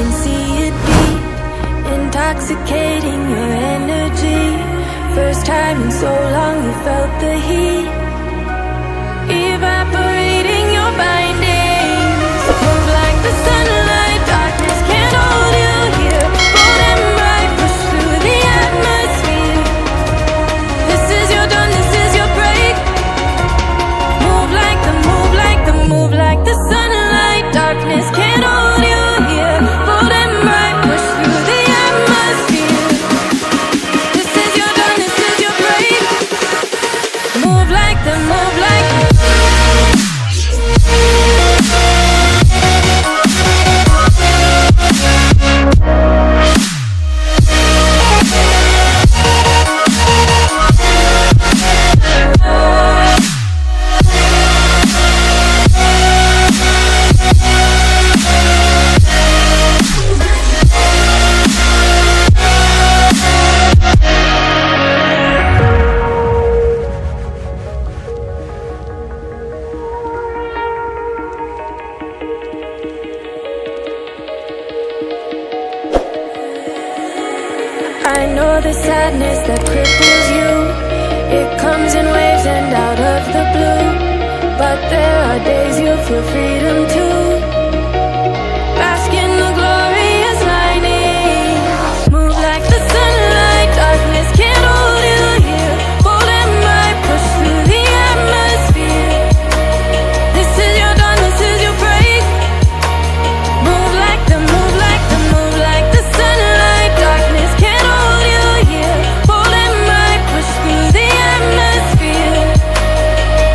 can see it deep, intoxicating your energy. First time in so long you felt the heat, evaporating your bindings. Move like the sunlight, darkness can't hold you here. Bold and bright, push through the atmosphere. This is your dawn, this is your break. Move like the, move like the, move like the sunlight, darkness can't hold you here. Bold and bright, push through the atmosphere. This is your dawn, this is your break. Move like the, move like the. I know the sadness that cripples you. It comes in waves and out of the blue. But there are days you feel freedom too. Bask in the glorious lightning. Move like the sunlight, darkness can't hold you here. Bold and bright, push through the atmosphere. This is your dawn, this is your break. Move like the, move like the, move like the sunlight, darkness can't hold you here. Bold and bright, push through the atmosphere.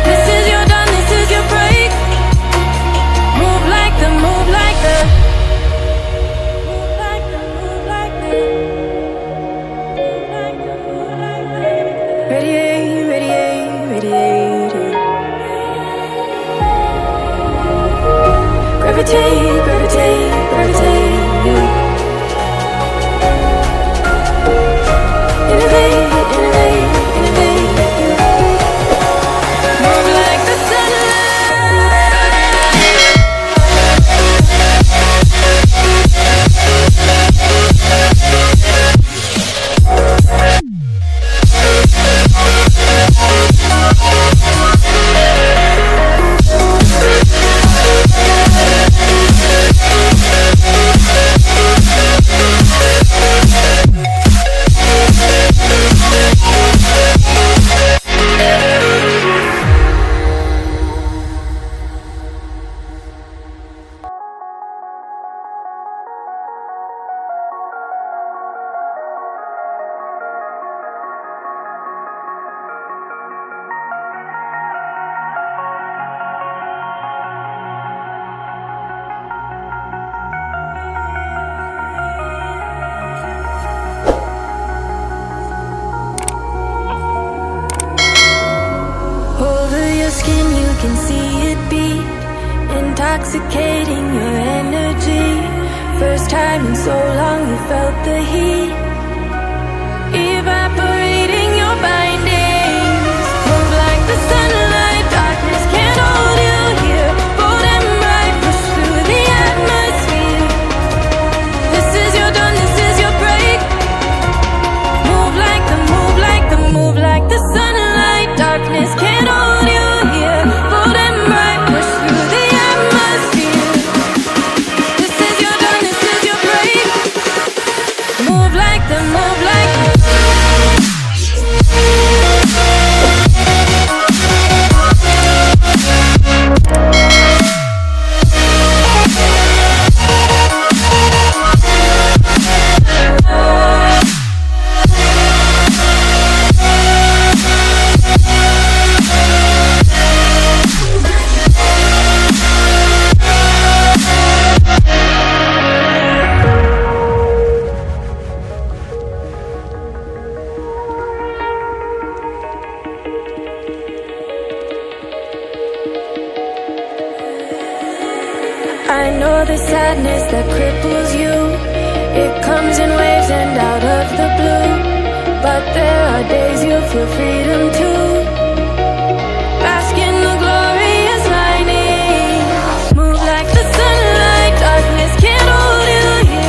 This is your dawn, this is your break. Move like the, move like the, move like the, move like the, move like the, move like the. Radiate, radiate, radiate. Gravitate, gravitate, gravitate. Innovate, innovate, innovate. Move like the skin, you can see it beat, intoxicating your energy. First time in so long you felt the heat, evaporating your bindings. Move like the sunlight, darkness can't hold you here. Bold and bright, push through the atmosphere. This is your dawn, this is your break. Move like the, move like the, move like the sunlight, darkness can't hold you here. Bold and bright, push through the atmosphere. This is your dawn, this is your break. Move like the, move like the. I know the sadness that cripples you. It comes in waves and out of the blue. But there are days you feel freedom too. Bask in the glorious lightning. Move like the sunlight, darkness can't hold you here.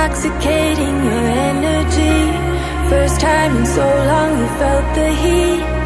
intoxicating your energy. First time in so long you felt the heat.